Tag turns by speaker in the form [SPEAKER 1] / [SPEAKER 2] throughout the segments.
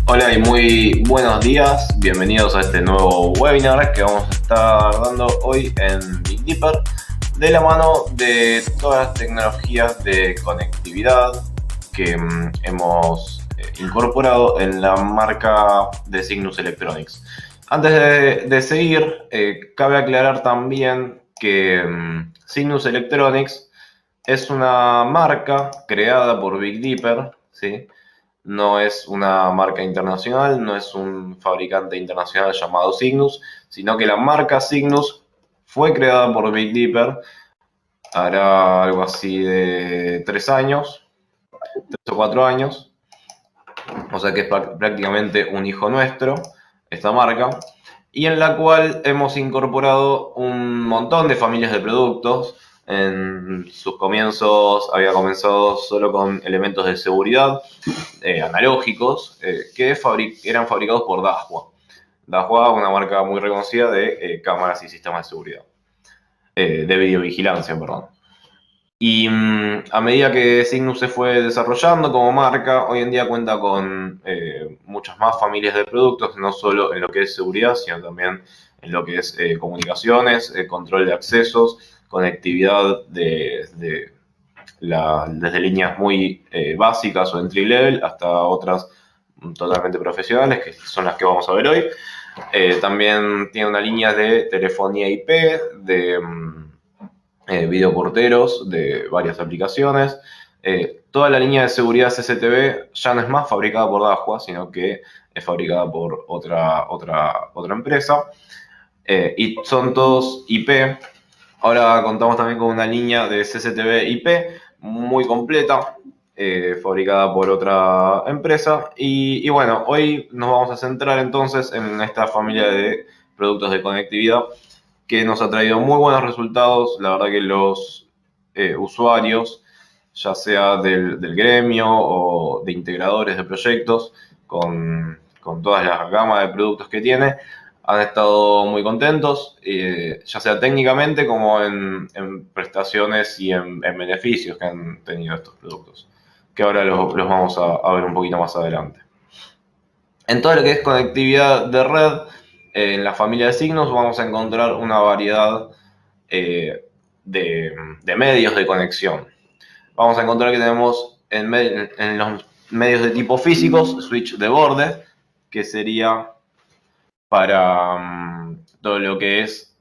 [SPEAKER 1] Hola y muy buenos días, bienvenidos a este nuevo webinar que vamos a estar dando hoy en Big Dipper de la mano de todas las tecnologías de conectividad que hemos incorporado en la marca de Cygnus Electronics. Antes de seguir, cabe aclarar también que Cygnus Electronics es una marca creada por Big Dipper, ¿sí? No es una marca internacional, no es un fabricante internacional llamado Cygnus, sino que la marca Cygnus fue creada por Big Dipper, hará algo así de 3 años, 3 o 4 años, o sea que es prácticamente un hijo nuestro, esta marca, y en la cual hemos incorporado un montón de familias de productos. En sus comienzos había comenzado solo con elementos de seguridad analógicos que eran fabricados por Dahua. Dahua, una marca muy reconocida de cámaras y sistemas de seguridad, de videovigilancia, perdón. Y a medida que Cygnus se fue desarrollando como marca, hoy en día cuenta con muchas más familias de productos, no solo en lo que es seguridad, sino también en lo que es comunicaciones, control de accesos, conectividad desde líneas muy básicas o entry level hasta otras totalmente profesionales, que son las que vamos a ver hoy. También tiene una línea de telefonía IP, de videoporteros, de varias aplicaciones. Toda la línea de seguridad CCTV ya no es más fabricada por Dahua, sino que es fabricada por otra empresa. Y son todos IP. Ahora contamos también con una línea de CCTV IP muy completa, fabricada por otra empresa. Y bueno, hoy nos vamos a centrar entonces en esta familia de productos de conectividad que nos ha traído muy buenos resultados. La verdad que los usuarios, ya sea del gremio o de integradores de proyectos, con todas las gamas de productos que tiene, han estado muy contentos, ya sea técnicamente como en prestaciones y en beneficios que han tenido estos productos, que ahora los vamos a ver un poquito más adelante. En todo lo que es conectividad de red, en la familia de signos vamos a encontrar una variedad de medios de conexión. Vamos a encontrar que tenemos en los medios de tipo físicos, switch de borde, que sería para todo lo que es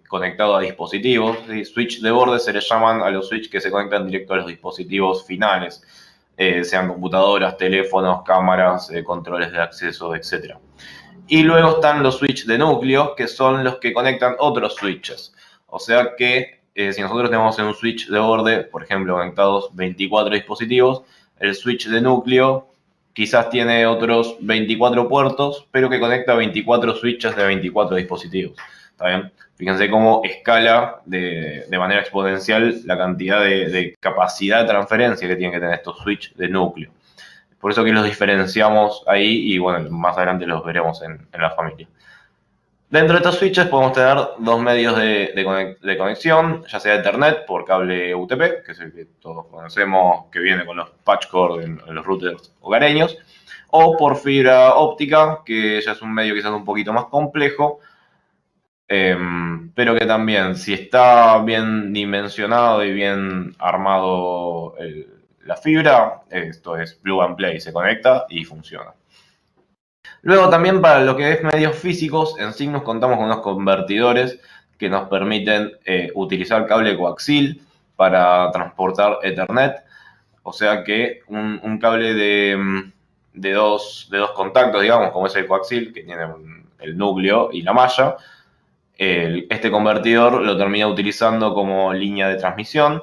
[SPEAKER 1] conectado a dispositivos. ¿Sí? Switch de borde se le llaman a los switch que se conectan directo a los dispositivos finales, sean computadoras, teléfonos, cámaras, controles de acceso, etc. Y luego están los switch de núcleo, que son los que conectan otros switches. O sea que si nosotros tenemos en un switch de borde, por ejemplo, conectados 24 dispositivos, el switch de núcleo quizás tiene otros 24 puertos, pero que conecta 24 switches de 24 dispositivos. ¿Está bien? Fíjense cómo escala de manera exponencial la cantidad de capacidad de transferencia que tienen que tener estos switches de núcleo. Por eso que los diferenciamos ahí y bueno, más adelante los veremos en la familia. Dentro de estos switches podemos tener dos medios de conexión, ya sea Ethernet por cable UTP, que es el que todos conocemos, que viene con los patch cord en los routers hogareños, o por fibra óptica, que ya es un medio quizás un poquito más complejo, pero que también, si está bien dimensionado y bien armado la fibra, esto es plug and play, se conecta y funciona. Luego también para lo que es medios físicos, en Cygnus contamos con unos convertidores que nos permiten utilizar cable coaxil para transportar Ethernet. O sea que un cable de dos contactos, digamos, como es el coaxil, que tiene el núcleo y la malla, este convertidor lo termina utilizando como línea de transmisión,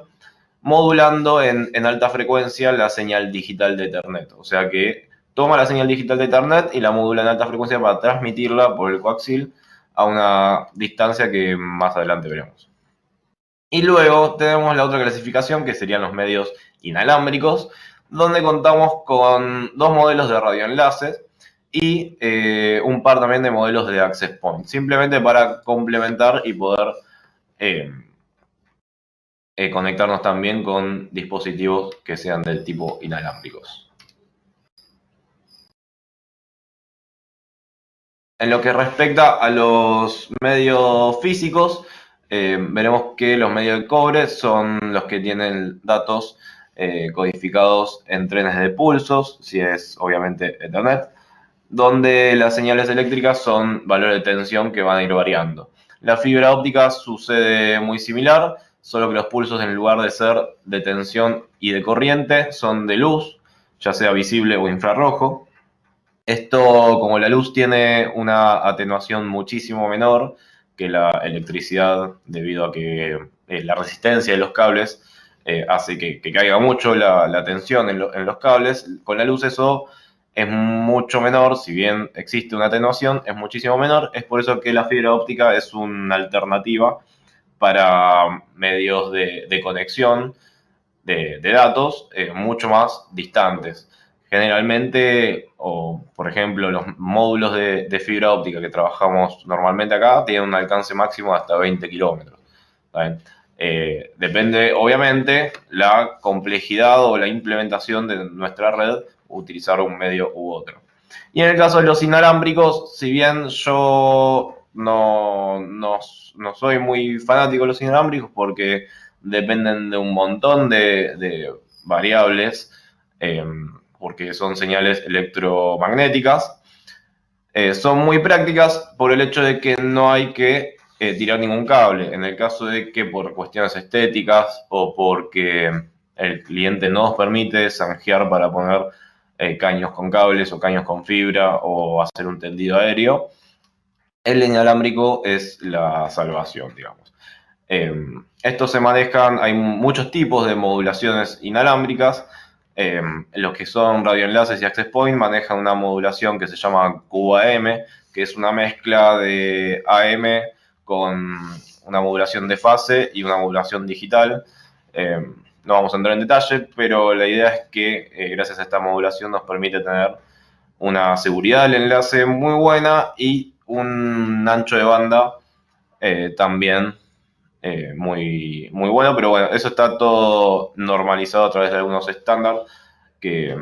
[SPEAKER 1] modulando en alta frecuencia la señal digital de Ethernet. O sea que toma la señal digital de Ethernet y la modula en alta frecuencia para transmitirla por el coaxil a una distancia que más adelante veremos. Y luego tenemos la otra clasificación, que serían los medios inalámbricos, donde contamos con dos modelos de radioenlaces y un par también de modelos de access point, simplemente para complementar y poder conectarnos también con dispositivos que sean del tipo inalámbricos. En lo que respecta a los medios físicos, veremos que los medios de cobre son los que tienen datos codificados en trenes de pulsos, si es obviamente Ethernet, donde las señales eléctricas son valores de tensión que van a ir variando. La fibra óptica sucede muy similar, solo que los pulsos en lugar de ser de tensión y de corriente son de luz, ya sea visible o infrarrojo. Esto, como la luz tiene una atenuación muchísimo menor que la electricidad, debido a que la resistencia de los cables hace que caiga mucho la tensión en los cables, con la luz eso es mucho menor, si bien existe una atenuación, es muchísimo menor, es por eso que la fibra óptica es una alternativa para medios de conexión de datos mucho más distantes. Generalmente, o por ejemplo, los módulos de fibra óptica que trabajamos normalmente acá tienen un alcance máximo de hasta 20 kilómetros. Depende, obviamente, la complejidad o la implementación de nuestra red, utilizar un medio u otro. Y en el caso de los inalámbricos, si bien yo no soy muy fanático de los inalámbricos porque dependen de un montón de variables, eh, porque son señales electromagnéticas. Son muy prácticas por el hecho de que no hay que tirar ningún cable. En el caso de que por cuestiones estéticas o porque el cliente no nos permite zanjear para poner caños con cables o caños con fibra o hacer un tendido aéreo, el inalámbrico es la salvación, digamos. Estos se manejan, hay muchos tipos de modulaciones inalámbricas. Los que son radioenlaces y access point manejan una modulación que se llama QAM, que es una mezcla de AM con una modulación de fase y una modulación digital. No vamos a entrar en detalle, pero la idea es que gracias a esta modulación nos permite tener una seguridad del enlace muy buena y un ancho de banda también muy bueno, pero bueno, eso está todo normalizado a través de algunos estándares que,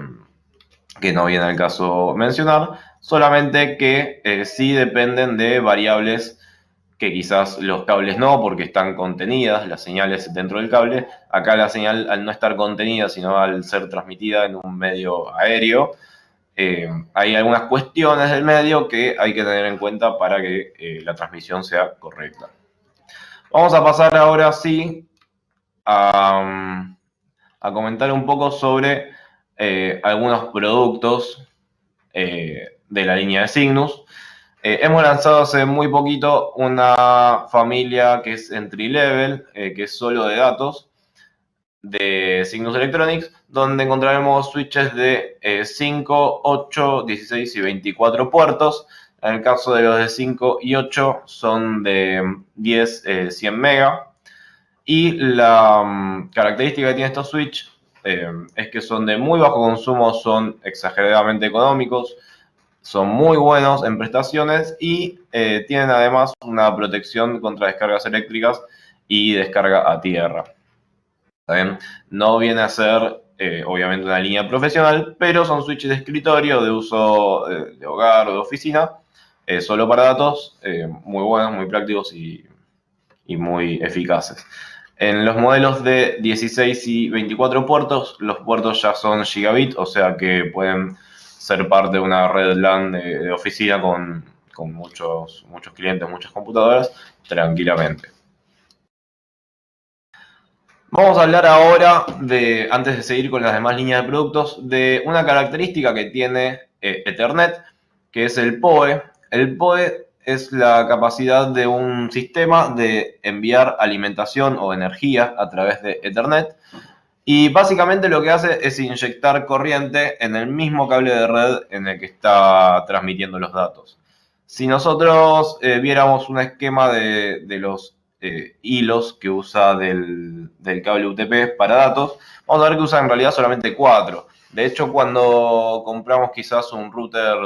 [SPEAKER 1] que no viene al caso mencionar, solamente que sí dependen de variables que quizás los cables no, porque están contenidas las señales dentro del cable. Acá la señal, al no estar contenida, sino al ser transmitida en un medio aéreo, hay algunas cuestiones del medio que hay que tener en cuenta para que la transmisión sea correcta. Vamos a pasar ahora sí a comentar un poco sobre algunos productos de la línea de Cygnus. Hemos lanzado hace muy poquito una familia que es entry level, que es solo de datos, de Cygnus Electronics, donde encontraremos switches de 5, 8, 16 y 24 puertos. En el caso de los de 5 y 8 son de 10, 100 mega. Y la característica que tiene estos switches es que son de muy bajo consumo, son exageradamente económicos, son muy buenos en prestaciones y tienen además una protección contra descargas eléctricas y descarga a tierra. ¿Está bien? No viene a ser, obviamente, una línea profesional, pero son switches de escritorio, de uso de hogar o de oficina, solo para datos, muy buenos, muy prácticos y muy eficaces. En los modelos de 16 y 24 puertos, los puertos ya son gigabit, o sea que pueden ser parte de una red LAN de oficina con muchos clientes, muchas computadoras, tranquilamente. Vamos a hablar ahora antes de seguir con las demás líneas de productos, de una característica que tiene Ethernet, que es el PoE. El PoE es la capacidad de un sistema de enviar alimentación o energía a través de Ethernet. Y básicamente lo que hace es inyectar corriente en el mismo cable de red en el que está transmitiendo los datos. Si nosotros viéramos un esquema de los hilos que usa del cable UTP para datos, vamos a ver que usa en realidad solamente 4. De hecho, cuando compramos quizás un router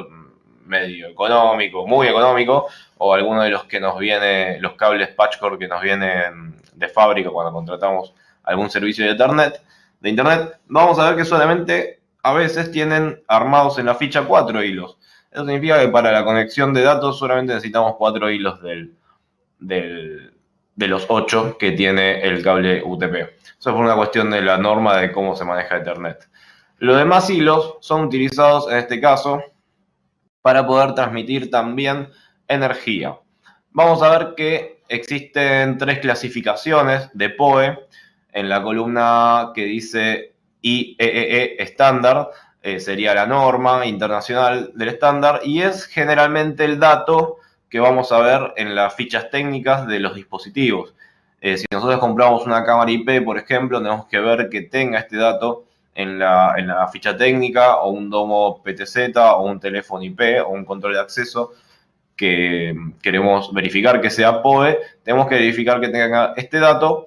[SPEAKER 1] medio económico, muy económico, o alguno de los que nos viene, los cables patchcore que nos vienen de fábrica cuando contratamos algún servicio de internet, vamos a ver que solamente a veces tienen armados en la ficha 4 hilos. Eso significa que para la conexión de datos solamente necesitamos 4 hilos de los 8 que tiene el cable UTP. Eso es por una cuestión de la norma de cómo se maneja Ethernet. Los demás hilos son utilizados en este caso para poder transmitir también energía. Vamos a ver que existen 3 clasificaciones de PoE en la columna que dice IEEE estándar, sería la norma internacional del estándar, y es generalmente el dato que vamos a ver en las fichas técnicas de los dispositivos. Si nosotros compramos una cámara IP, por ejemplo, tenemos que ver que tenga este dato en la ficha técnica, o un domo PTZ, o un teléfono IP, o un control de acceso que queremos verificar que sea PoE, tenemos que verificar que tenga este dato.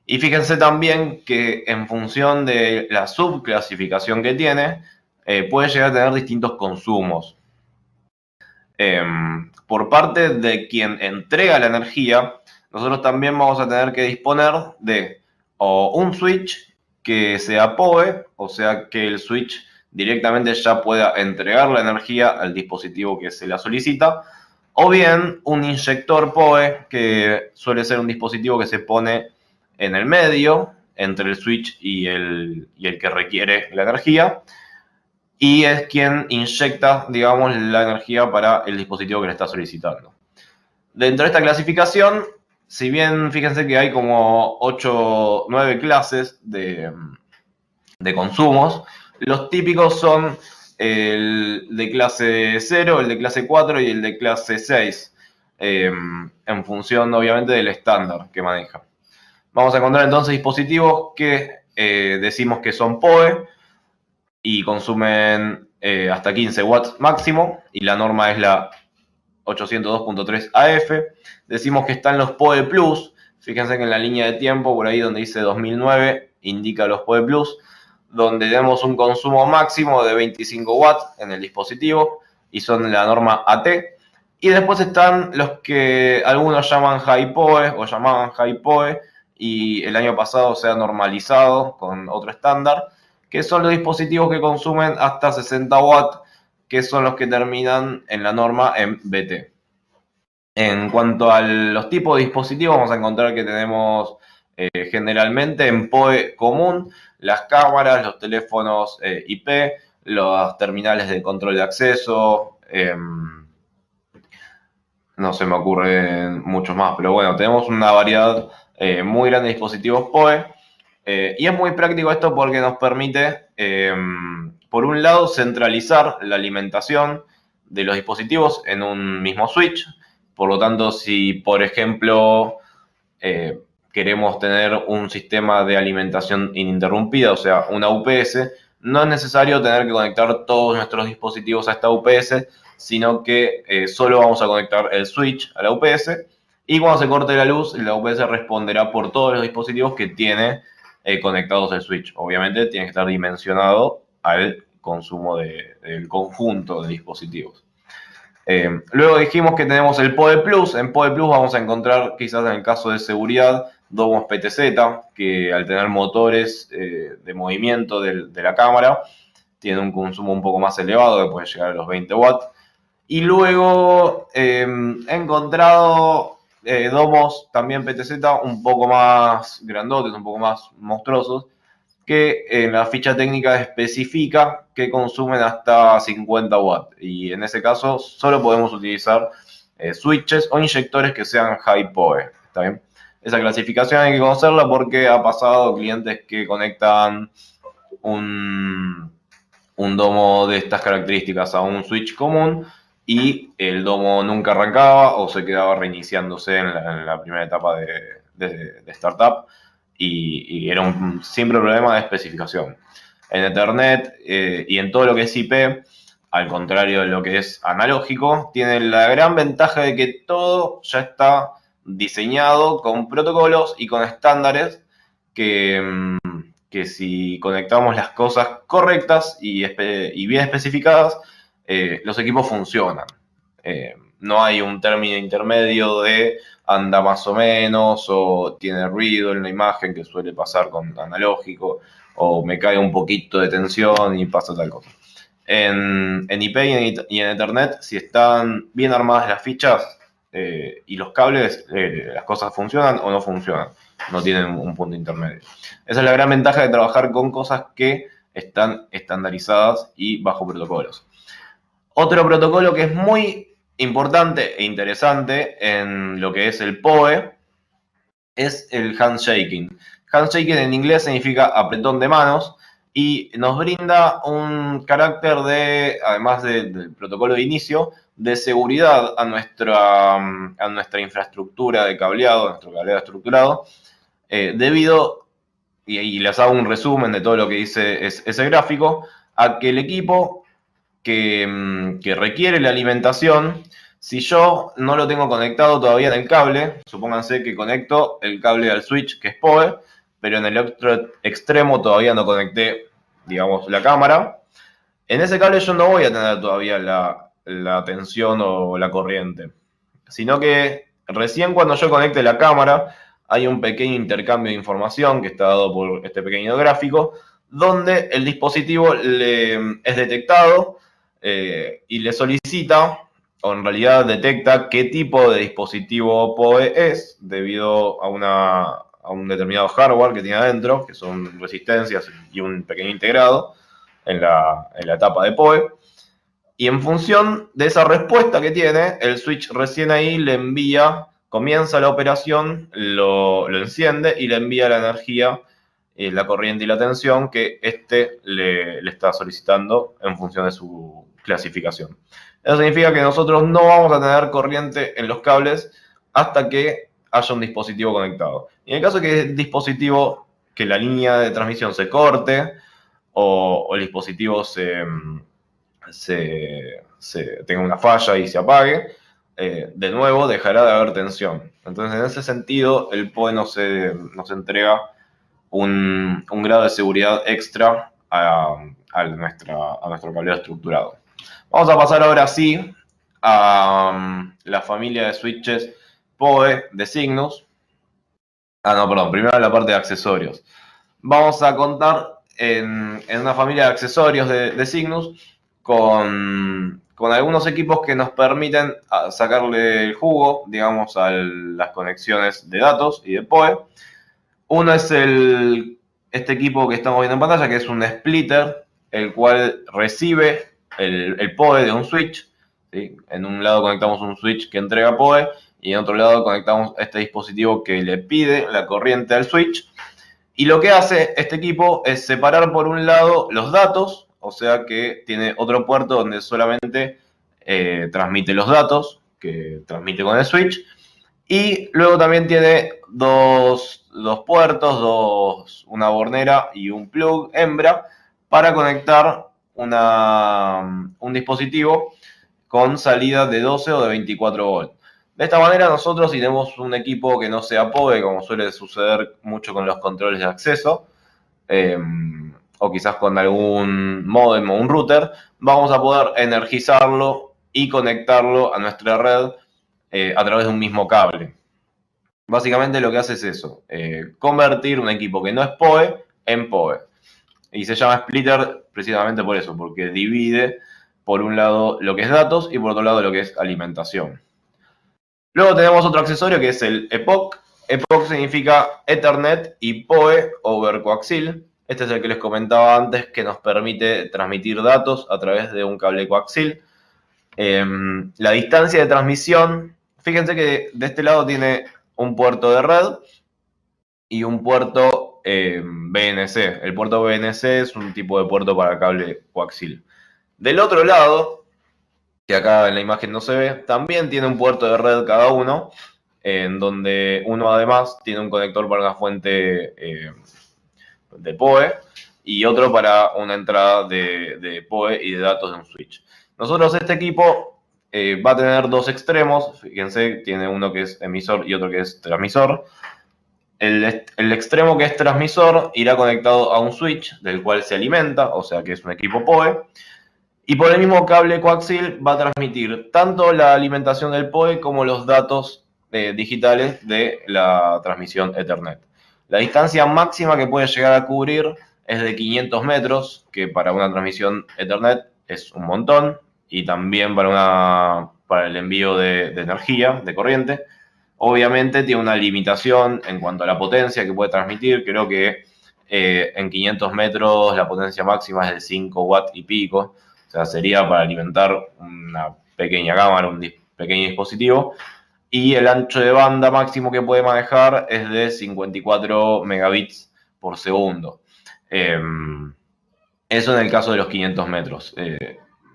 [SPEAKER 1] Y fíjense también que en función de la subclasificación que tiene, puede llegar a tener distintos consumos. Por parte de quien entrega la energía, nosotros también vamos a tener que disponer de o un switch que sea PoE, o sea que el switch directamente ya pueda entregar la energía al dispositivo que se la solicita, o bien un inyector PoE, que suele ser un dispositivo que se pone en el medio entre el switch y el que requiere la energía, y es quien inyecta, digamos, la energía para el dispositivo que le está solicitando. Dentro de esta clasificación, si bien fíjense que hay como 8, 9 clases de consumos, los típicos son el de clase 0, el de clase 4 y el de clase 6, en función obviamente del estándar que maneja. Vamos a encontrar entonces dispositivos que decimos que son PoE y consumen hasta 15 watts máximo, y la norma es la 802.3 AF. Decimos que están los PoE Plus. Fíjense que en la línea de tiempo, por ahí donde dice 2009, indica los PoE Plus, donde tenemos un consumo máximo de 25 watts en el dispositivo, y son la norma AT. Y después están los que algunos llaman High PoE o llamaban High PoE, y el año pasado se ha normalizado con otro estándar, que son los dispositivos que consumen hasta 60 watts, que son los que terminan en la norma en BT. En cuanto a los tipos de dispositivos, vamos a encontrar que tenemos generalmente en PoE común las cámaras, los teléfonos IP, los terminales de control de acceso, no se me ocurren muchos más, pero bueno, tenemos una variedad muy grande de dispositivos PoE. Y es muy práctico esto porque nos permite, por un lado, centralizar la alimentación de los dispositivos en un mismo switch. Por lo tanto, si, por ejemplo, queremos tener un sistema de alimentación ininterrumpida, o sea, una UPS, no es necesario tener que conectar todos nuestros dispositivos a esta UPS, sino que solo vamos a conectar el switch a la UPS, y cuando se corte la luz, la UPS responderá por todos los dispositivos que tiene conectados al switch. Obviamente tiene que estar dimensionado al consumo del conjunto de dispositivos. Luego dijimos que tenemos el PoE Plus. En PoE Plus vamos a encontrar, quizás en el caso de seguridad, domos PTZ, que al tener motores de movimiento de la cámara, tiene un consumo un poco más elevado, que puede llegar a los 20 watts. Y luego he encontrado domos también PTZ un poco más grandotes, un poco más monstruosos, que en la ficha técnica especifica que consumen hasta 50 watts. Y en ese caso solo podemos utilizar switches o inyectores que sean high PoE. ¿Está bien? Esa clasificación hay que conocerla porque ha pasado clientes que conectan un domo de estas características a un switch común y el domo nunca arrancaba o se quedaba reiniciándose en la primera etapa de startup, y era siempre un problema de especificación. En Ethernet y en todo lo que es IP, al contrario de lo que es analógico, tiene la gran ventaja de que todo ya está diseñado con protocolos y con estándares que si conectamos las cosas correctas y bien especificadas, los equipos funcionan. No hay un término intermedio de anda más o menos, o tiene ruido en la imagen, que suele pasar con analógico, o me cae un poquito de tensión y pasa tal cosa. En IP y en Ethernet, si están bien armadas las fichas y los cables, las cosas funcionan o no funcionan. No tienen un punto intermedio. Esa es la gran ventaja de trabajar con cosas que están estandarizadas y bajo protocolos. Otro protocolo que es muy importante e interesante en lo que es el PoE es el handshaking. Handshaking en inglés significa apretón de manos y nos brinda un carácter de, además del protocolo de inicio, de seguridad a nuestra infraestructura de cableado, a nuestro cableado estructurado, debido, y les hago un resumen de todo lo que dice ese gráfico, a que el equipo que requiere la alimentación, si yo no lo tengo conectado todavía en el cable, supónganse que conecto el cable al switch que es PoE, pero en el otro extremo todavía no conecté, digamos, la cámara, en ese cable yo no voy a tener todavía la tensión o la corriente, sino que recién cuando yo conecte la cámara hay un pequeño intercambio de información que está dado por este pequeño gráfico, donde el dispositivo es detectado y le solicita, o en realidad detecta qué tipo de dispositivo PoE es, debido a un determinado hardware que tiene adentro, que son resistencias y un pequeño integrado en la etapa de PoE. Y en función de esa respuesta que tiene, el switch recién ahí le envía, comienza la operación, lo enciende y le envía la energía, la corriente y la tensión que le está solicitando en función de su clasificación. Eso significa que nosotros no vamos a tener corriente en los cables hasta que haya un dispositivo conectado. Y en el caso que el dispositivo, que la línea de transmisión se corte o el dispositivo tenga una falla y se apague, de nuevo dejará de haber tensión. Entonces, en ese sentido, el PoE nos entrega un grado de seguridad extra a nuestro cableado estructurado. Vamos a pasar ahora sí a la familia de switches PoE de Cygnus. No, perdón, primero la parte de accesorios. Vamos a contar en una familia de accesorios de Cygnus con algunos equipos que nos permiten sacarle el jugo, digamos, a las conexiones de datos y de PoE. Uno es este equipo que estamos viendo en pantalla, que es un splitter, el cual recibe el PoE de un switch, ¿sí? En un lado conectamos un switch que entrega PoE y en otro lado conectamos este dispositivo que le pide la corriente al switch. Y lo que hace este equipo es separar por un lado los datos, o sea que tiene otro puerto donde solamente transmite los datos, que transmite con el switch, y luego también tiene dos puertos, una bornera y un plug hembra para conectar un dispositivo con salida de 12 o de 24 volts. De esta manera nosotros, si tenemos un equipo que no sea PoE, como suele suceder mucho con los controles de acceso, o quizás con algún modem o un router, vamos a poder energizarlo y conectarlo a nuestra red a través de un mismo cable. Básicamente lo que hace es eso, convertir un equipo que no es PoE en PoE. Y se llama splitter precisamente por eso, porque divide por un lado lo que es datos y por otro lado lo que es alimentación. Luego tenemos otro accesorio que es el EPOC. EPOC significa Ethernet y PoE over coaxil. Este es el que les comentaba antes, que nos permite transmitir datos a través de un cable coaxil. La distancia de transmisión, fíjense que de este lado tiene un puerto de red y un puerto BNC. El puerto BNC es un tipo de puerto para cable coaxil. Del otro lado, que acá en la imagen no se ve, también tiene un puerto de red cada uno, en donde uno además tiene un conector para una fuente de PoE y otro para una entrada de PoE y de datos de un switch. Nosotros este equipo va a tener dos extremos, fíjense, tiene uno que es emisor y otro que es transmisor. El extremo que es transmisor irá conectado a un switch del cual se alimenta, o sea que es un equipo PoE. Y por el mismo cable coaxil va a transmitir tanto la alimentación del PoE como los datos digitales de la transmisión Ethernet. La distancia máxima que puede llegar a cubrir es de 500 metros, que para una transmisión Ethernet es un montón, y también para el envío de energía, de corriente. Obviamente tiene una limitación en cuanto a la potencia que puede transmitir. Creo que en 500 metros la potencia máxima es de 5 watts y pico. O sea, sería para alimentar una pequeña cámara, un pequeño dispositivo. Y el ancho de banda máximo que puede manejar es de 54 megabits por segundo. Eso en el caso de los 500 metros.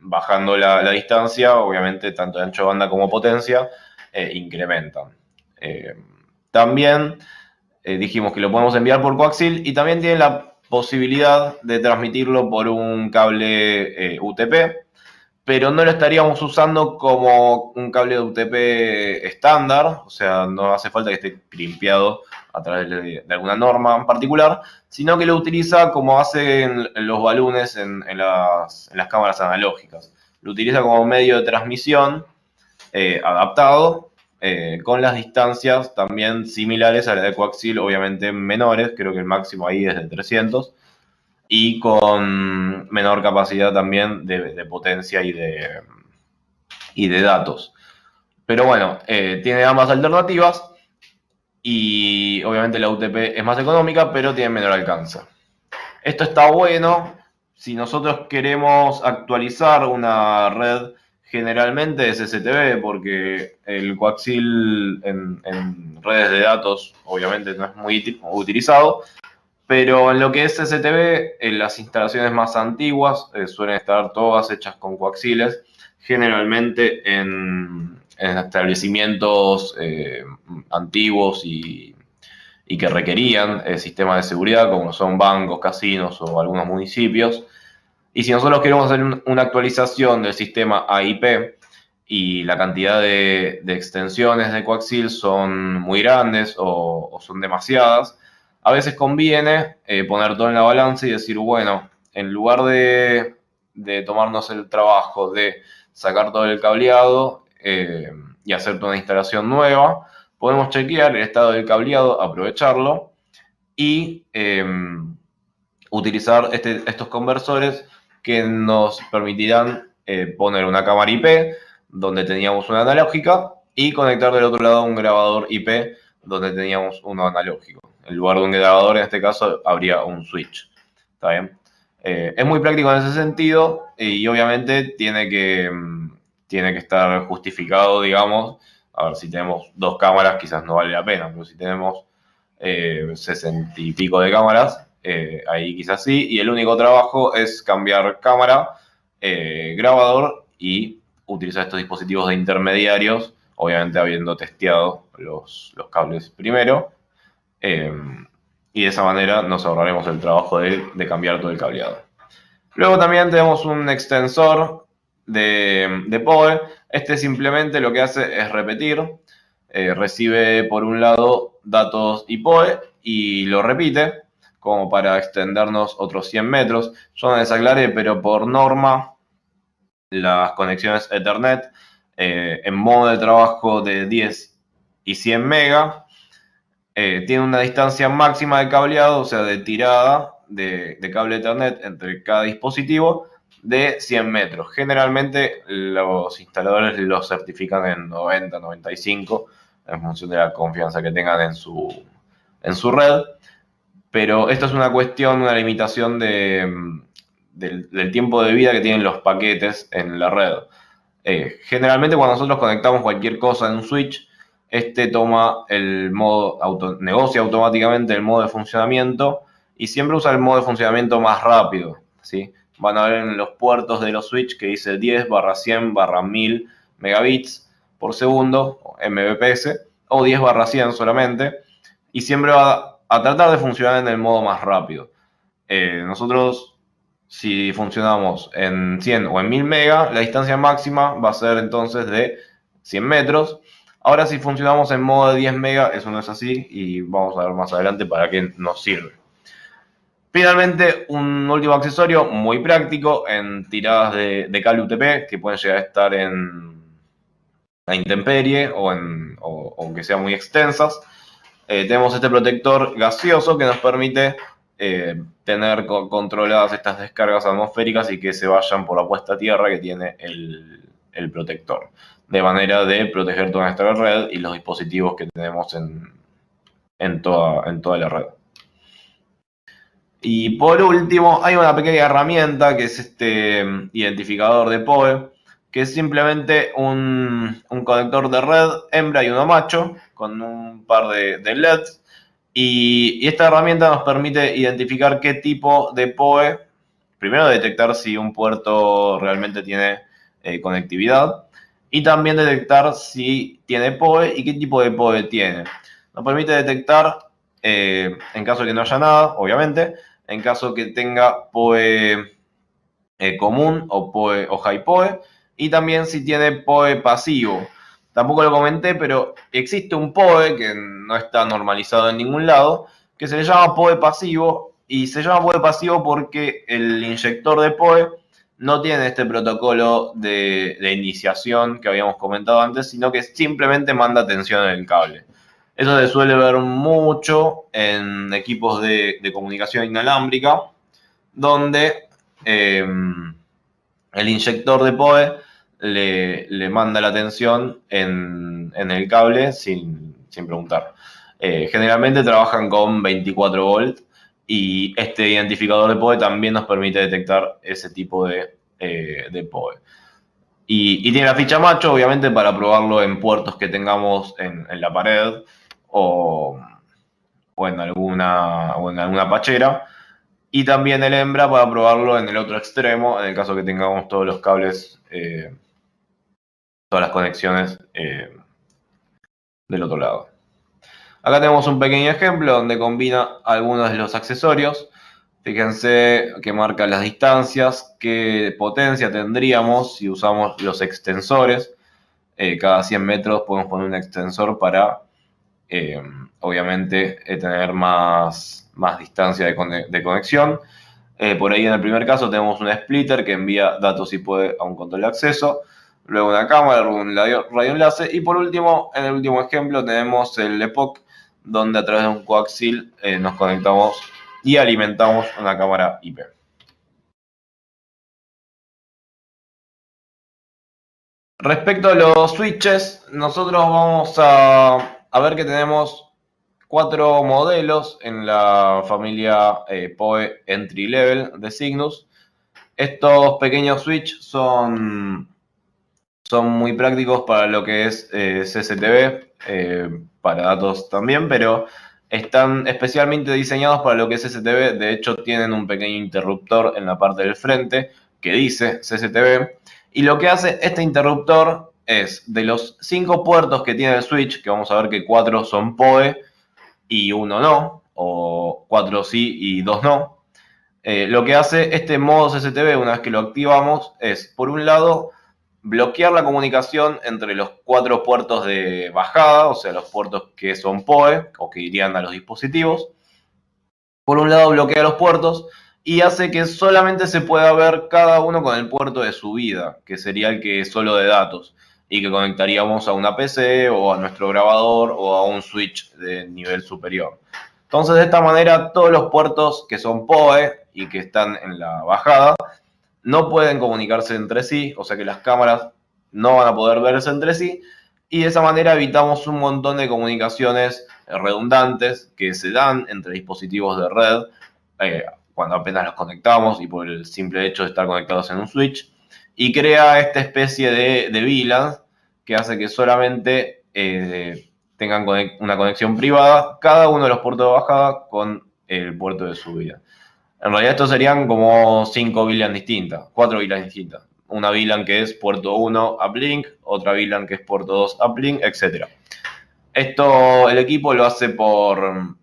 [SPEAKER 1] Bajando la distancia, obviamente tanto el ancho de banda como potencia incrementan. También dijimos que lo podemos enviar por coaxil y también tiene la posibilidad de transmitirlo por un cable UTP, pero no lo estaríamos usando como un cable de UTP estándar, o sea, no hace falta que esté crimpeado a través de alguna norma en particular, sino que lo utiliza como hacen los balones en las cámaras analógicas. Lo utiliza como medio de transmisión adaptado, con las distancias también similares a la de coaxil, obviamente menores, creo que el máximo ahí es de 300, y con menor capacidad también de potencia y de datos. Pero bueno, tiene ambas alternativas y obviamente la UTP es más económica, pero tiene menor alcance. Esto está bueno si nosotros queremos actualizar una red. Generalmente es STB, porque el coaxil en redes de datos obviamente no es muy utilizado, pero en lo que es STB, en las instalaciones más antiguas suelen estar todas hechas con coaxiles, generalmente en establecimientos antiguos y que requerían sistemas de seguridad, como son bancos, casinos o algunos municipios. Y si nosotros queremos hacer una actualización del sistema AIP y la cantidad de extensiones de coaxil son muy grandes o son demasiadas, a veces conviene poner todo en la balanza y decir, bueno, en lugar de tomarnos el trabajo de sacar todo el cableado y hacer toda una instalación nueva, podemos chequear el estado del cableado, aprovecharlo y utilizar estos conversores que nos permitirán poner una cámara IP donde teníamos una analógica y conectar del otro lado un grabador IP donde teníamos uno analógico. En lugar de un grabador, en este caso, habría un switch. ¿Está bien? Es muy práctico en ese sentido y obviamente tiene que estar justificado, digamos. A ver, si tenemos 2 cámaras quizás no vale la pena, pero si tenemos 60 y pico de cámaras, ahí quizás sí. Y el único trabajo es cambiar cámara, grabador y utilizar estos dispositivos de intermediarios, obviamente habiendo testeado los cables primero. Y de esa manera nos ahorraremos el trabajo de cambiar todo el cableado. Luego también tenemos un extensor de PoE. Este simplemente lo que hace es repetir. Recibe por un lado datos IPoE y lo repite como para extendernos otros 100 metros. Yo no les aclaré, pero por norma las conexiones Ethernet en modo de trabajo de 10 y 100 mega tiene una distancia máxima de cableado, o sea, de tirada de cable Ethernet entre cada dispositivo de 100 metros. Generalmente los instaladores los certifican en 90, 95, en función de la confianza que tengan en su red. Pero esto es una cuestión, una limitación del tiempo de vida que tienen los paquetes en la red. Generalmente cuando nosotros conectamos cualquier cosa en un switch, este toma el modo, negocia automáticamente el modo de funcionamiento y siempre usa el modo de funcionamiento más rápido, ¿sí? Van a ver en los puertos de los switch que dice 10/100/1000 megabits por segundo, Mbps, o 10/100 solamente, y siempre va a tratar de funcionar en el modo más rápido. Nosotros, si funcionamos en 100 o en 1000 mega, la distancia máxima va a ser entonces de 100 metros. Ahora, si funcionamos en modo de 10 mega, eso no es así y vamos a ver más adelante para qué nos sirve. Finalmente, un último accesorio muy práctico en tiradas de cable UTP que pueden llegar a estar en la intemperie o que sean muy extensas. Tenemos este protector gaseoso que nos permite tener controladas estas descargas atmosféricas y que se vayan por la puesta a tierra que tiene el protector, de manera de proteger toda nuestra red y los dispositivos que tenemos en toda la red. Y por último, hay una pequeña herramienta que es este identificador de PoE, que es simplemente un conector de red hembra y uno macho, con un par de LEDs. Y esta herramienta nos permite identificar qué tipo de PoE, primero detectar si un puerto realmente tiene conectividad, y también detectar si tiene PoE y qué tipo de PoE tiene. Nos permite detectar, en caso de que no haya nada, obviamente, en caso que tenga PoE común o high PoE, y también si tiene PoE pasivo. Tampoco lo comenté, pero existe un PoE que no está normalizado en ningún lado, que se le llama PoE pasivo, y se llama PoE pasivo porque el inyector de PoE no tiene este protocolo de iniciación que habíamos comentado antes, sino que simplemente manda tensión en el cable. Eso se suele ver mucho en equipos de comunicación inalámbrica, donde el inyector de PoE le manda la tensión en el cable sin preguntar. Generalmente trabajan con 24 volts y este identificador de PoE también nos permite detectar ese tipo de PoE. Y tiene la ficha macho, obviamente, para probarlo en puertos que tengamos en la pared o en alguna pachera. Y también el hembra para probarlo en el otro extremo, en el caso que tengamos todos los cables, todas las conexiones del otro lado. Acá tenemos un pequeño ejemplo donde combina algunos de los accesorios. Fíjense que marca las distancias, qué potencia tendríamos si usamos los extensores. Cada 100 metros podemos poner un extensor para, obviamente, tener más distancia de conexión. Por ahí en el primer caso tenemos un splitter que envía datos si puede a un control de acceso, luego una cámara, luego un radioenlace y por último, en el último ejemplo tenemos el EPOC, donde a través de un coaxil nos conectamos y alimentamos una cámara IP. Respecto a los switches, nosotros vamos a ver que tenemos 4 modelos en la familia PoE Entry Level de Cygnus. Estos pequeños switches son muy prácticos para lo que es CCTV, para datos también, pero están especialmente diseñados para lo que es CCTV. De hecho, tienen un pequeño interruptor en la parte del frente que dice CCTV. Y lo que hace este interruptor es, de los 5 puertos que tiene el switch, que vamos a ver que 4 son PoE y 1 no, o 4 sí y 2 no, lo que hace este modo CCTV una vez que lo activamos es, por un lado, bloquear la comunicación entre los 4 puertos de bajada, o sea, los puertos que son PoE o que irían a los dispositivos. Por un lado, bloquea los puertos y hace que solamente se pueda ver cada uno con el puerto de subida, que sería el que es solo de datos y que conectaríamos a una PC o a nuestro grabador o a un switch de nivel superior. Entonces, de esta manera, todos los puertos que son PoE y que están en la bajada no pueden comunicarse entre sí, o sea que las cámaras no van a poder verse entre sí, y de esa manera evitamos un montón de comunicaciones redundantes que se dan entre dispositivos de red cuando apenas los conectamos y por el simple hecho de estar conectados en un switch, y crea esta especie de VLANs que hace que solamente tengan una conexión privada cada uno de los puertos de bajada con el puerto de subida. En realidad estos serían como 5 VLAN distintas, 4 VLAN distintas. Una VLAN que es puerto 1 uplink, otra VLAN que es puerto 2 uplink, etc. Esto el equipo lo hace por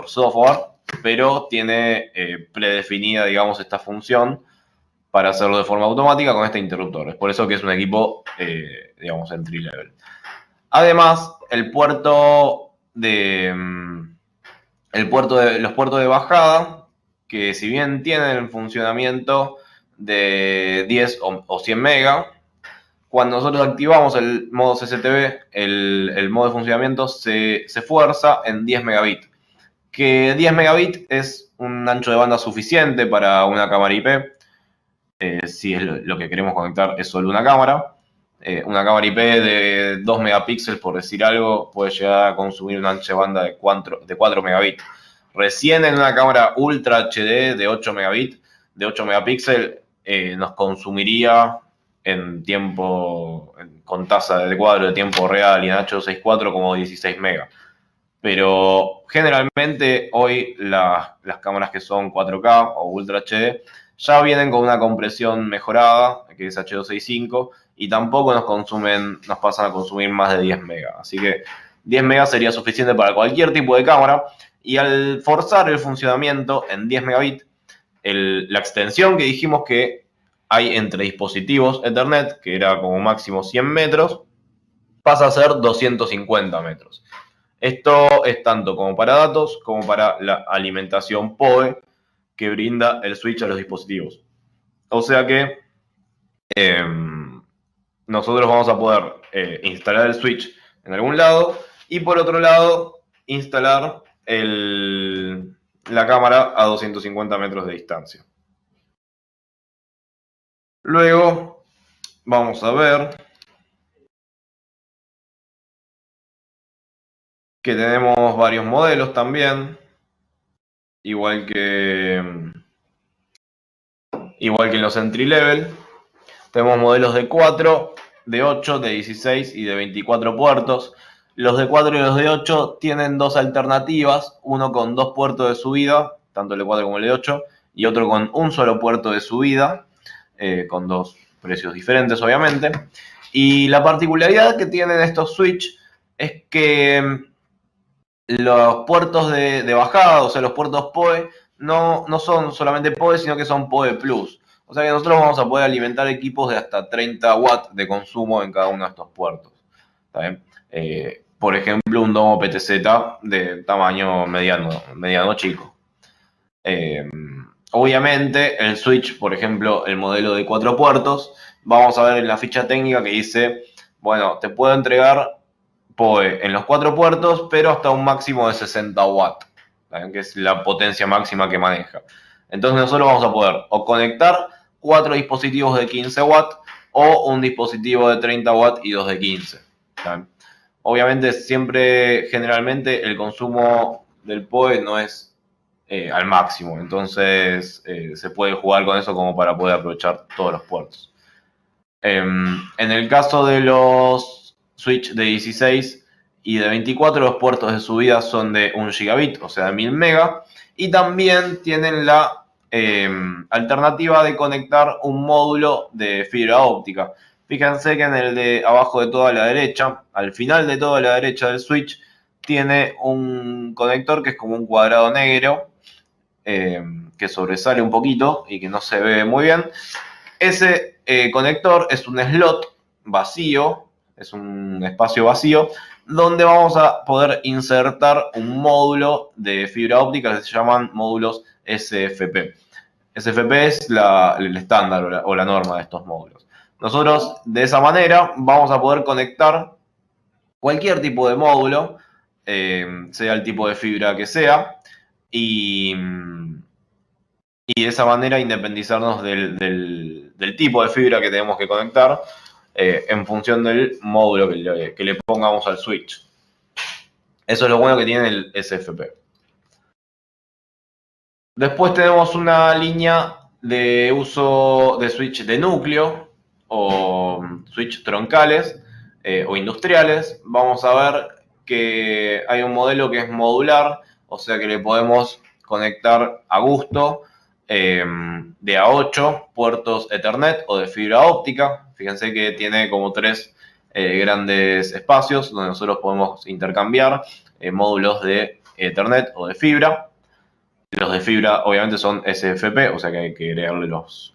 [SPEAKER 1] software, pero tiene predefinida, digamos, esta función para hacerlo de forma automática con este interruptor. Es por eso que es un equipo, digamos, entry level. Además, los puertos de bajada, que si bien tienen el funcionamiento de 10 o 100 mega, cuando nosotros activamos el modo CCTV, el modo de funcionamiento se fuerza en 10 megabits, que 10 megabits es un ancho de banda suficiente para una cámara IP. Si es lo que queremos conectar es solo una cámara. Una cámara IP de 2 megapíxeles, por decir algo, puede llegar a consumir un ancho de banda de 4 megabits. Recién en una cámara Ultra HD de 8 megabits, de 8 megapíxeles, nos consumiría en tiempo, con tasa de cuadro de tiempo real y en H264 como 16 megas. Pero generalmente hoy las cámaras que son 4K o Ultra HD ya vienen con una compresión mejorada, que es H265, y tampoco nos pasan a consumir más de 10 megas. Así que 10 megas sería suficiente para cualquier tipo de cámara, y al forzar el funcionamiento en 10 megabits, la extensión que dijimos que hay entre dispositivos Ethernet, que era como máximo 100 metros, pasa a ser 250 metros. Esto es tanto como para datos como para la alimentación PoE que brinda el switch a los dispositivos. O sea que nosotros vamos a poder instalar el switch en algún lado y por otro lado instalar la cámara a 250 metros de distancia. Luego vamos a ver que tenemos varios modelos también, igual que en los entry level. Tenemos modelos de 4, de 8, de 16 y de 24 puertos. Los de 4 y los de 8 tienen dos alternativas, uno con dos puertos de subida, tanto el de 4 como el de 8, y otro con un solo puerto de subida, con dos precios diferentes obviamente. Y la particularidad que tienen estos switch es que los puertos de bajada, o sea, los puertos PoE, no son solamente PoE, sino que son PoE Plus. O sea que nosotros vamos a poder alimentar equipos de hasta 30 watts de consumo en cada uno de estos puertos. ¿Está bien? Por ejemplo, un Domo PTZ de tamaño mediano chico. Obviamente, el switch, por ejemplo, el modelo de 4 puertos, vamos a ver en la ficha técnica que dice, bueno, te puedo entregar PoE en los 4 puertos, pero hasta un máximo de 60 watts, ¿saben? Que es la potencia máxima que maneja. Entonces nosotros vamos a poder o conectar 4 dispositivos de 15 watts o un dispositivo de 30 watts y 2 de 15. ¿Saben? Obviamente generalmente el consumo del PoE no es al máximo, entonces se puede jugar con eso como para poder aprovechar todos los puertos. En el caso de los switch de 16 y de 24, los puertos de subida son de 1 gigabit, o sea, de 1000 megas, y también tienen la alternativa de conectar un módulo de fibra óptica. Fíjense que en el de abajo de toda la derecha, al final de toda la derecha del switch, tiene un conector que es como un cuadrado negro, que sobresale un poquito y que no se ve muy bien. Ese conector es un slot vacío, es un espacio vacío, donde vamos a poder insertar un módulo de fibra óptica que se llaman módulos SFP. SFP es el estándar o la norma de estos módulos. Nosotros de esa manera vamos a poder conectar cualquier tipo de módulo, sea el tipo de fibra que sea, y de esa manera independizarnos del tipo de fibra que tenemos que conectar en función del módulo que le pongamos al switch. Eso es lo bueno que tiene el SFP. Después tenemos una línea de uso de switch de núcleo o switch troncales o industriales. Vamos a ver que hay un modelo que es modular, o sea que le podemos conectar a gusto de a 8 puertos Ethernet o de fibra óptica. Fíjense que tiene como 3 grandes espacios donde nosotros podemos intercambiar módulos de Ethernet o de fibra. Los de fibra obviamente son SFP, o sea que hay que agregarle los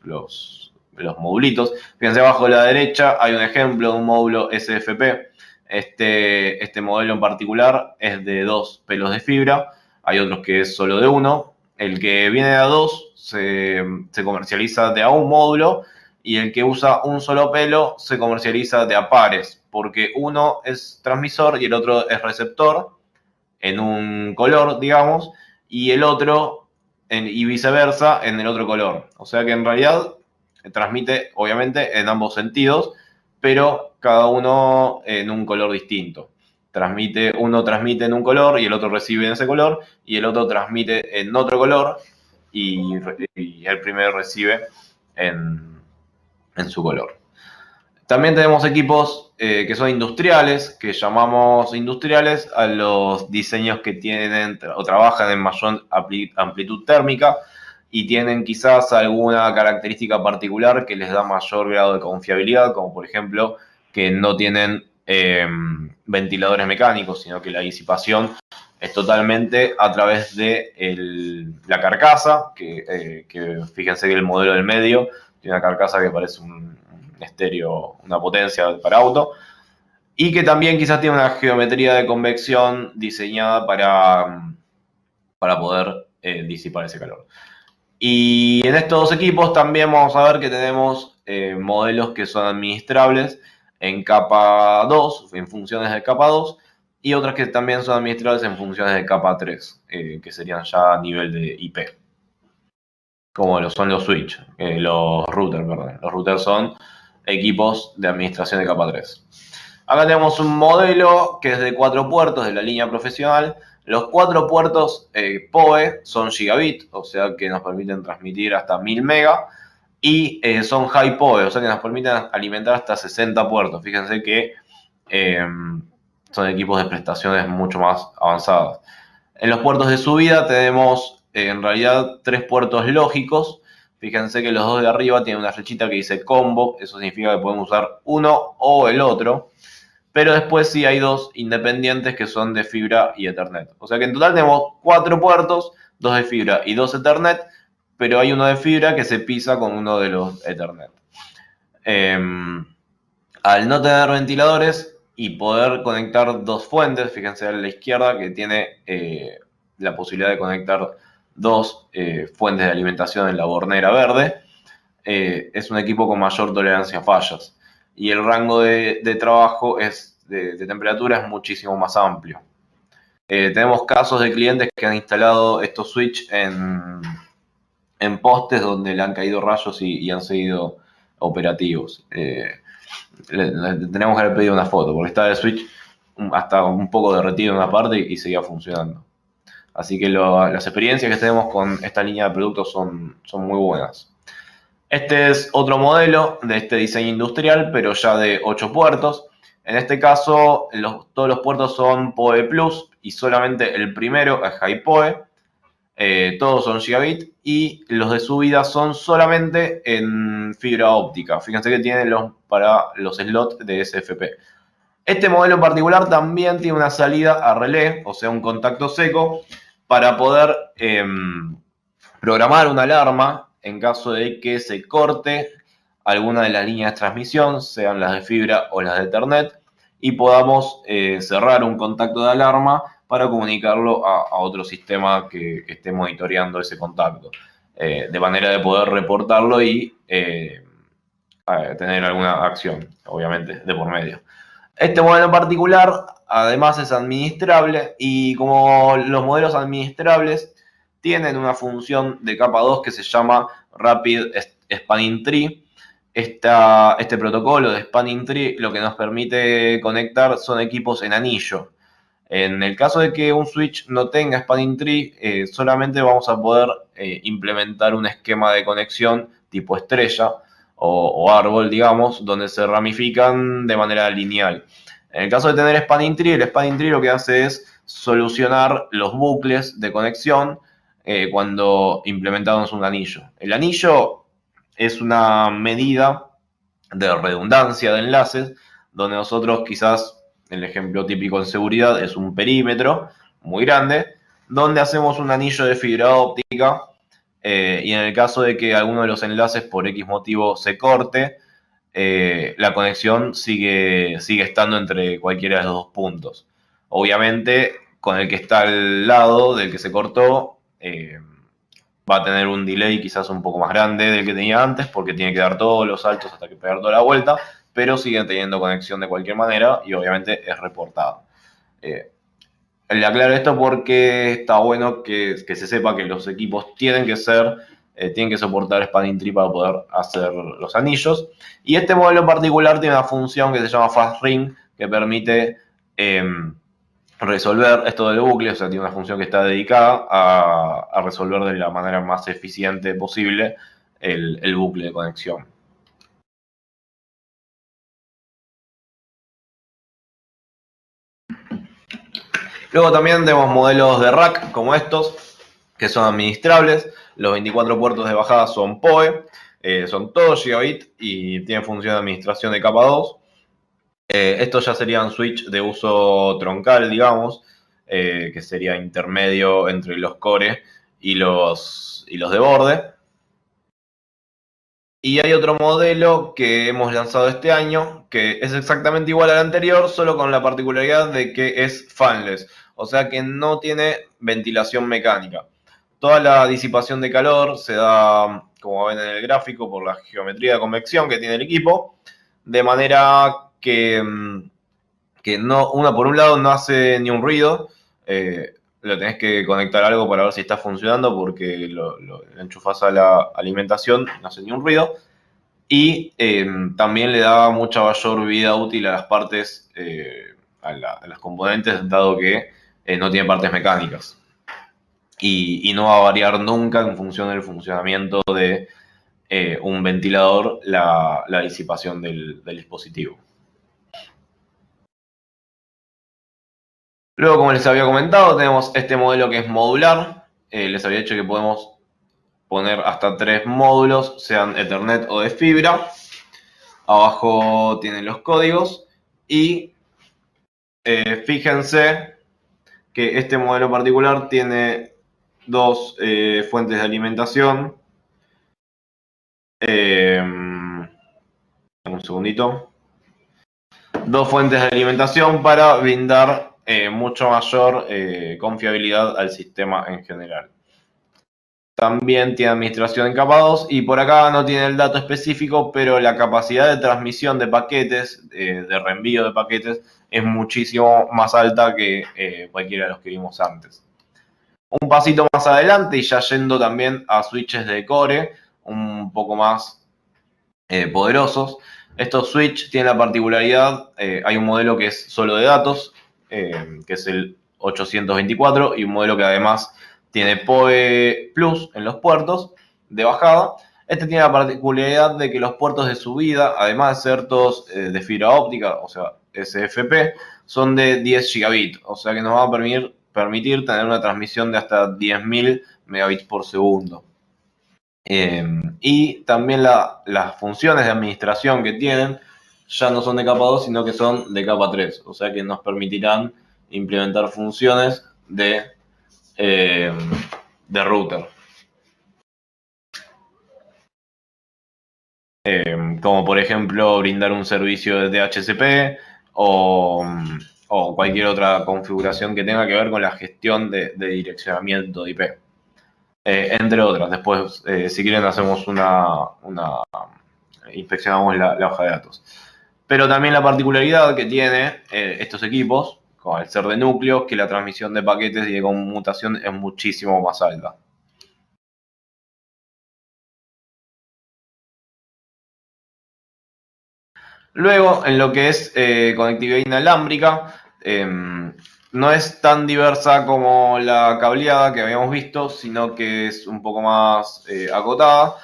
[SPEAKER 1] modulitos. Fíjense abajo a la derecha hay un ejemplo de un módulo SFP. Este modelo en particular es de 2 pelos de fibra, hay otros que es solo de 1. El que viene de a 2 se comercializa de a un módulo y el que usa un solo pelo se comercializa de a pares, porque uno es transmisor y el otro es receptor en un color, digamos, y el otro, y viceversa, en el otro color. O sea que en realidad transmite, obviamente, en ambos sentidos, pero cada uno en un color distinto. Uno transmite en un color y el otro recibe en ese color, y el otro transmite en otro color y el primero recibe en su color. También tenemos equipos que son industriales, que llamamos industriales a los diseños que tienen o trabajan en mayor amplitud térmica y tienen quizás alguna característica particular que les da mayor grado de confiabilidad, como por ejemplo que no tienen ventiladores mecánicos, sino que la disipación es totalmente a través de la carcasa, que fíjense que el modelo del medio tiene una carcasa que parece un estéreo, una potencia para auto, y que también quizás tiene una geometría de convección diseñada para poder disipar ese calor. Y en estos dos equipos también vamos a ver que tenemos modelos que son administrables en capa 2, en funciones de capa 2, y otras que también son administrables en funciones de capa 3, que serían ya a nivel de IP. Como lo son los switch, los routers, perdón. Los routers son equipos de administración de capa 3. Acá tenemos un modelo que es de 4 puertos de la línea profesional. Los 4 puertos PoE son gigabit, o sea que nos permiten transmitir hasta 1000 mega. Y son high PoE, o sea que nos permiten alimentar hasta 60 puertos. Fíjense que son equipos de prestaciones mucho más avanzadas. En los puertos de subida tenemos en realidad 3 puertos lógicos. Fíjense que los dos de arriba tienen una flechita que dice combo, eso significa que podemos usar uno o el otro. Pero después sí hay 2 independientes que son de fibra y Ethernet. O sea que en total tenemos 4 puertos, 2 de fibra y 2 Ethernet, pero hay uno de fibra que se pisa con uno de los Ethernet. Al no tener ventiladores y poder conectar 2 fuentes, fíjense a la izquierda que tiene la posibilidad de conectar 2 fuentes de alimentación en la bornera verde, es un equipo con mayor tolerancia a fallas. Y el rango de trabajo de temperatura es muchísimo más amplio. Tenemos casos de clientes que han instalado estos switch en postes donde le han caído rayos y han seguido operativos. Tenemos que haber pedido una foto, porque está el switch hasta un poco derretido en una parte y seguía funcionando. Así que las experiencias que tenemos con esta línea de productos son muy buenas. Este es otro modelo de este diseño industrial, pero ya de 8 puertos. En este caso, todos los puertos son PoE Plus y solamente el primero es High PoE. Todos son gigabit y los de subida son solamente en fibra óptica. Fíjense que tienen para los slots de SFP. Este modelo en particular también tiene una salida a relé, o sea, un contacto seco, para poder programar una alarma en caso de que se corte alguna de las líneas de transmisión, sean las de fibra o las de Ethernet, y podamos cerrar un contacto de alarma para comunicarlo a otro sistema que esté monitoreando ese contacto, de manera de poder reportarlo y tener alguna acción, obviamente, de por medio. Este modelo en particular, además, es administrable y como los modelos administrables tienen una función de capa 2 que se llama Rapid Spanning Tree. Este protocolo de Spanning Tree lo que nos permite conectar son equipos en anillo. En el caso de que un switch no tenga Spanning Tree, solamente vamos a poder implementar un esquema de conexión tipo estrella o árbol, digamos, donde se ramifican de manera lineal. En el caso de tener Spanning Tree, el Spanning Tree lo que hace es solucionar los bucles de conexión cuando implementamos un anillo. El anillo es una medida de redundancia de enlaces, donde nosotros quizás, el ejemplo típico en seguridad es un perímetro muy grande, donde hacemos un anillo de fibra óptica y en el caso de que alguno de los enlaces por X motivo se corte, la conexión sigue estando entre cualquiera de los dos puntos. Obviamente, con el que está al lado del que se cortó, va a tener un delay quizás un poco más grande del que tenía antes, porque tiene que dar todos los saltos hasta que pegar toda la vuelta, pero siguen teniendo conexión de cualquier manera y obviamente es reportado. Le aclaro esto porque está bueno que se sepa que los equipos tienen que soportar spanning tree para poder hacer los anillos. Y este modelo en particular tiene una función que se llama fast ring, que permite resolver esto del bucle, o sea, tiene una función que está dedicada a resolver de la manera más eficiente posible el bucle de conexión. Luego también tenemos modelos de rack como estos, que son administrables. Los 24 puertos de bajada son PoE, son todos gigabit y tienen función de administración de capa 2. Estos ya serían switch de uso troncal, digamos, que sería intermedio entre los core y los de borde. Y hay otro modelo que hemos lanzado este año, que es exactamente igual al anterior, solo con la particularidad de que es fanless, o sea que no tiene ventilación mecánica. Toda la disipación de calor se da, como ven en el gráfico, por la geometría de convección que tiene el equipo, de manera que no, por un lado no hace ni un ruido, lo tenés que conectar a algo para ver si está funcionando porque lo enchufás a la alimentación, no hace ni un ruido. Y también le da mucha mayor vida útil a las partes, a las componentes, dado que no tiene partes mecánicas. Y no va a variar nunca en función del funcionamiento de un ventilador la disipación del dispositivo. Luego, como les había comentado, tenemos este modelo que es modular. Les había dicho que podemos poner hasta 3 módulos, sean Ethernet o de fibra. Abajo tienen los códigos y fíjense que este modelo particular tiene dos fuentes de alimentación. Un segundito. Dos fuentes de alimentación para brindar mucho mayor confiabilidad al sistema en general. También tiene administración en capa 2 y por acá no tiene el dato específico, pero la capacidad de transmisión de paquetes, de reenvío de paquetes, es muchísimo más alta que cualquiera de los que vimos antes. Un pasito más adelante y ya yendo también a switches de core un poco más poderosos. Estos switches tienen la particularidad, hay un modelo que es solo de datos, que es el 824, y un modelo que además tiene PoE Plus en los puertos de bajada. Este tiene la particularidad de que los puertos de subida, además de ser todos de fibra óptica, o sea, SFP, son de 10 gigabit, o sea que nos va a permitir tener una transmisión de hasta 10.000 megabits por segundo. Y también las funciones de administración que tienen ya no son de capa 2, sino que son de capa 3, o sea que nos permitirán implementar funciones de router. Como por ejemplo brindar un servicio de DHCP o cualquier otra configuración que tenga que ver con la gestión de direccionamiento de IP. Entre otras. Después, si quieren, hacemos inspeccionamos la hoja de datos. Pero también la particularidad que tiene estos equipos, al ser de núcleo, que la transmisión de paquetes y de conmutación es muchísimo más alta. Luego, en lo que es conectividad inalámbrica, no es tan diversa como la cableada que habíamos visto, sino que es un poco más acotada,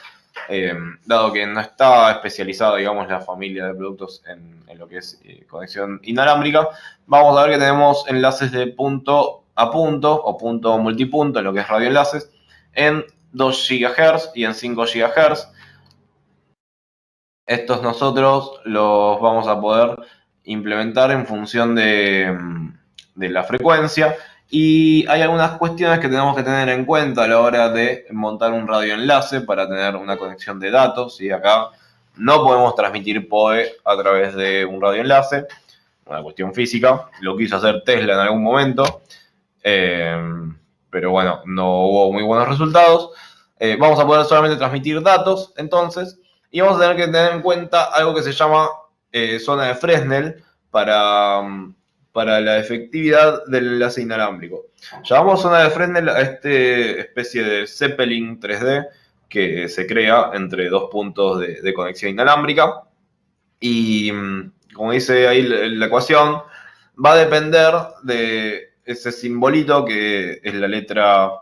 [SPEAKER 1] dado que no está especializada, digamos, la familia de productos en lo que es conexión inalámbrica. Vamos a ver que tenemos enlaces de punto a punto o punto multipunto, en lo que es radioenlaces, en 2 GHz y en 5 GHz. Estos nosotros los vamos a poder implementar en función de la frecuencia, y hay algunas cuestiones que tenemos que tener en cuenta a la hora de montar un radioenlace para tener una conexión de datos. Y acá no podemos transmitir PoE a través de un radioenlace, una cuestión física. Lo quiso hacer Tesla en algún momento, pero bueno, no hubo muy buenos resultados. Vamos a poder solamente transmitir datos, entonces. Y vamos a tener que tener en cuenta algo que se llama zona de Fresnel para para la efectividad del enlace inalámbrico. Llamamos zona de Fresnel a esta especie de Zeppelin 3D que se crea entre dos puntos de conexión inalámbrica. Y como dice ahí la ecuación, va a depender de ese simbolito que es la letra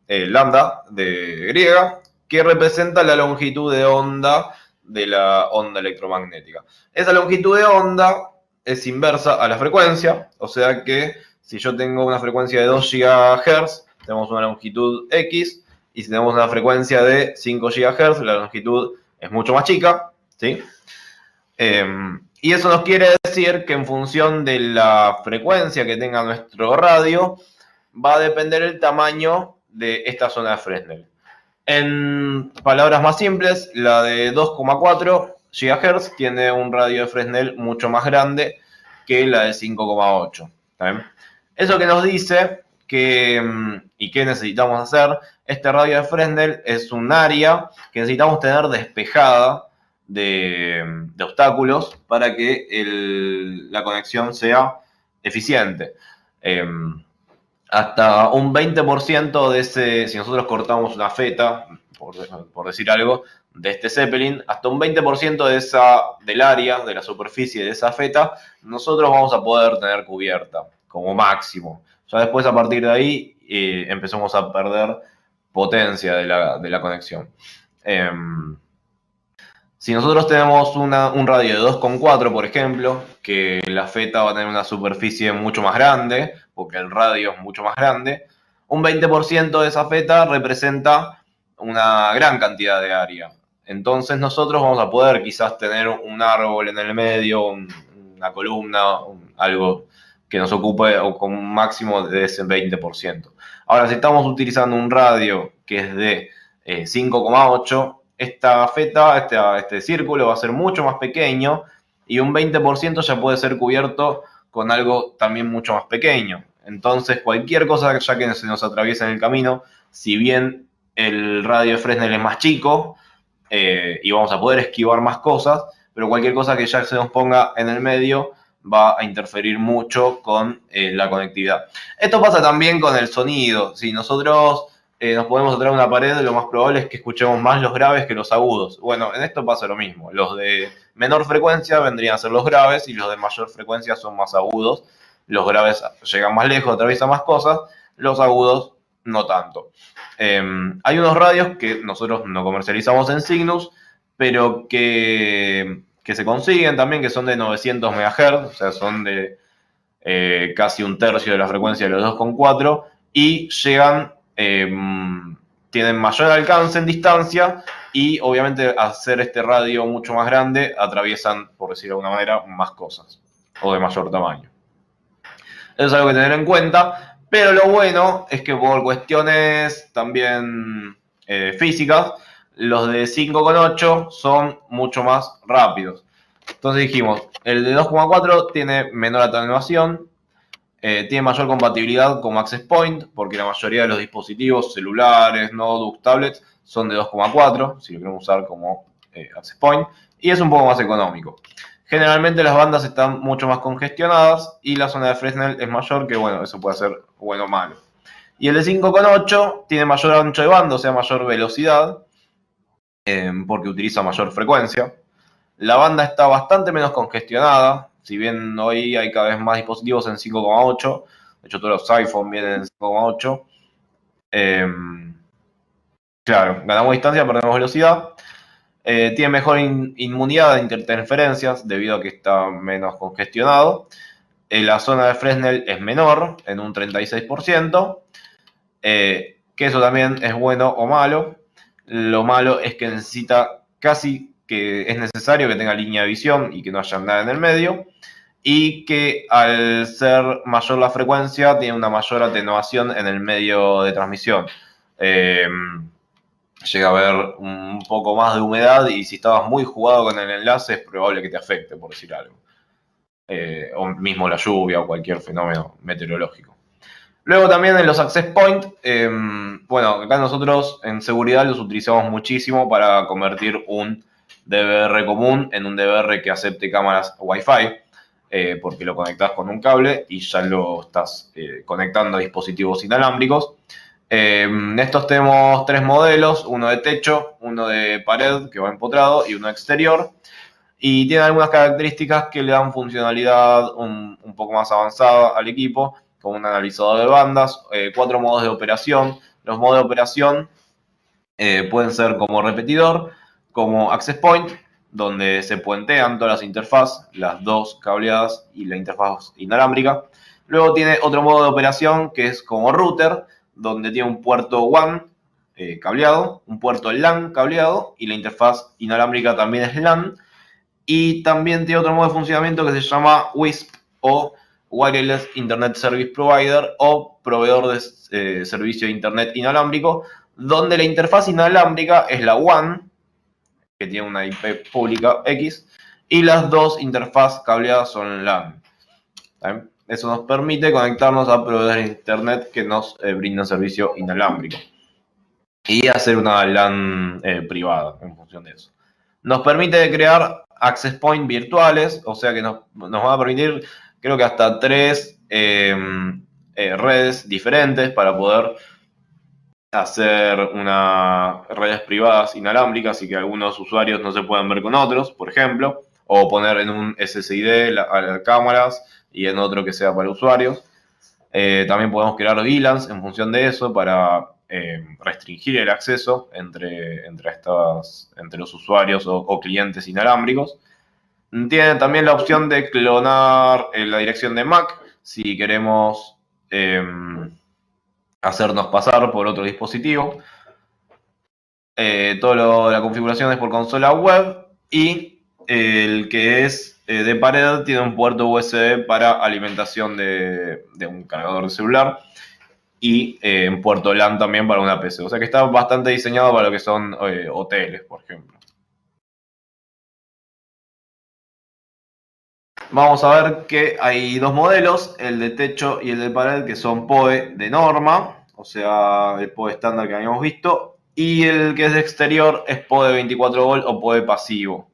[SPEAKER 1] lambda de griega, que representa la longitud de onda de la onda electromagnética. Esa longitud de onda es inversa a la frecuencia, o sea que si yo tengo una frecuencia de 2 GHz, tenemos una longitud X, y si tenemos una frecuencia de 5 GHz, la longitud es mucho más chica, ¿sí? Y eso nos quiere decir que en función de la frecuencia que tenga nuestro radio, va a depender el tamaño de esta zona de Fresnel. En palabras más simples, la de 2,4 GHz tiene un radio de Fresnel mucho más grande que la de 5,8. Eso que nos dice que, y qué necesitamos hacer, este radio de Fresnel es un área que necesitamos tener despejada de obstáculos para que la conexión sea eficiente. Hasta un 20% de ese, si nosotros cortamos una feta, por decir algo, de este Zeppelin, hasta un 20% del área, de la superficie de esa feta, nosotros vamos a poder tener cubierta, como máximo. Ya después, a partir de ahí, empezamos a perder potencia de la conexión. Si nosotros tenemos un radio de 2,4, por ejemplo, que la feta va a tener una superficie mucho más grande, porque el radio es mucho más grande, un 20% de esa feta representa una gran cantidad de área. Entonces nosotros vamos a poder quizás tener un árbol en el medio, una columna, algo que nos ocupe con un máximo de ese 20%. Ahora, si estamos utilizando un radio que es de 5,8, esta feta, este círculo va a ser mucho más pequeño y un 20% ya puede ser cubierto con algo también mucho más pequeño. Entonces, cualquier cosa ya que se nos atraviesa en el camino, si bien el radio de Fresnel es más chico y vamos a poder esquivar más cosas, pero cualquier cosa que ya se nos ponga en el medio va a interferir mucho con la conectividad. Esto pasa también con el sonido. Si nosotros nos podemos atraer a una pared, lo más probable es que escuchemos más los graves que los agudos. Bueno, en esto pasa lo mismo. Los de menor frecuencia vendrían a ser los graves y los de mayor frecuencia son más agudos. Los graves llegan más lejos, atraviesan más cosas, los agudos no tanto. Hay unos radios que nosotros no comercializamos en Cygnus, pero que se consiguen también, que son de 900 MHz, o sea, son de casi un tercio de la frecuencia de los 2,4 y llegan, tienen mayor alcance en distancia y obviamente al hacer este radio mucho más grande atraviesan, por decirlo de alguna manera, más cosas o de mayor tamaño. Eso es algo que tener en cuenta, pero lo bueno es que por cuestiones también físicas, los de 5,8 son mucho más rápidos. Entonces dijimos, el de 2,4 tiene menor atenuación, tiene mayor compatibilidad con Access Point, porque la mayoría de los dispositivos celulares, notebooks, tablets, son de 2,4, si lo queremos usar como Access Point, y es un poco más económico. Generalmente las bandas están mucho más congestionadas y la zona de Fresnel es mayor, que bueno, eso puede ser bueno o malo. Y el de 5,8 tiene mayor ancho de banda, o sea, mayor velocidad, porque utiliza mayor frecuencia. La banda está bastante menos congestionada, si bien hoy hay cada vez más dispositivos en 5,8, de hecho todos los iPhone vienen en 5,8. Claro, ganamos distancia, perdemos velocidad. Tiene mejor inmunidad a interferencias debido a que está menos congestionado. La zona de Fresnel es menor, en un 36%, que eso también es bueno o malo. Lo malo es que necesita casi que es necesario que tenga línea de visión y que no haya nada en el medio, y que al ser mayor la frecuencia tiene una mayor atenuación en el medio de transmisión. Llega a haber un poco más de humedad y si estabas muy jugado con el enlace es probable que te afecte, por decir algo. O mismo la lluvia o cualquier fenómeno meteorológico. Luego también en los access point, bueno, acá nosotros en seguridad los utilizamos muchísimo para convertir un DVR común en un DVR que acepte cámaras Wi-Fi. porque lo conectás con un cable y ya lo estás conectando a dispositivos inalámbricos. Estos tenemos 3 modelos, uno de techo, uno de pared que va empotrado y uno exterior. Y tiene algunas características que le dan funcionalidad un poco más avanzada al equipo, como un analizador de bandas, 4 modos de operación. Los modos de operación pueden ser como repetidor, como access point, donde se puentean todas las interfaces, las dos cableadas y la interfaz inalámbrica. Luego tiene otro modo de operación que es como router, donde tiene un puerto WAN cableado, un puerto LAN cableado y la interfaz inalámbrica también es LAN. Y también tiene otro modo de funcionamiento que se llama WISP o Wireless Internet Service Provider o proveedor de servicio de Internet inalámbrico, donde la interfaz inalámbrica es la WAN, que tiene una IP pública X, y las dos interfaces cableadas son LAN. ¿Bien? Eso nos permite conectarnos a proveedores de Internet que nos brindan servicio inalámbrico y hacer una LAN privada en función de eso. Nos permite crear access point virtuales, o sea que nos va a permitir, creo que hasta 3 redes diferentes para poder hacer unas redes privadas inalámbricas y que algunos usuarios no se puedan ver con otros, por ejemplo, o poner en un SSID a las cámaras y en otro que sea para usuarios. También podemos crear VLANs en función de eso para restringir el acceso entre los usuarios o clientes inalámbricos. Tiene también la opción de clonar la dirección de MAC si queremos hacernos pasar por otro dispositivo. La configuración es por consola web y el que es de pared tiene un puerto USB para alimentación de un cargador de celular y un puerto LAN también para una PC. O sea que está bastante diseñado para lo que son hoteles, por ejemplo. Vamos a ver que hay 2 modelos, el de techo y el de pared, que son PoE de norma, o sea, el PoE estándar que habíamos visto, y el que es de exterior es PoE 24 volt o PoE pasivo.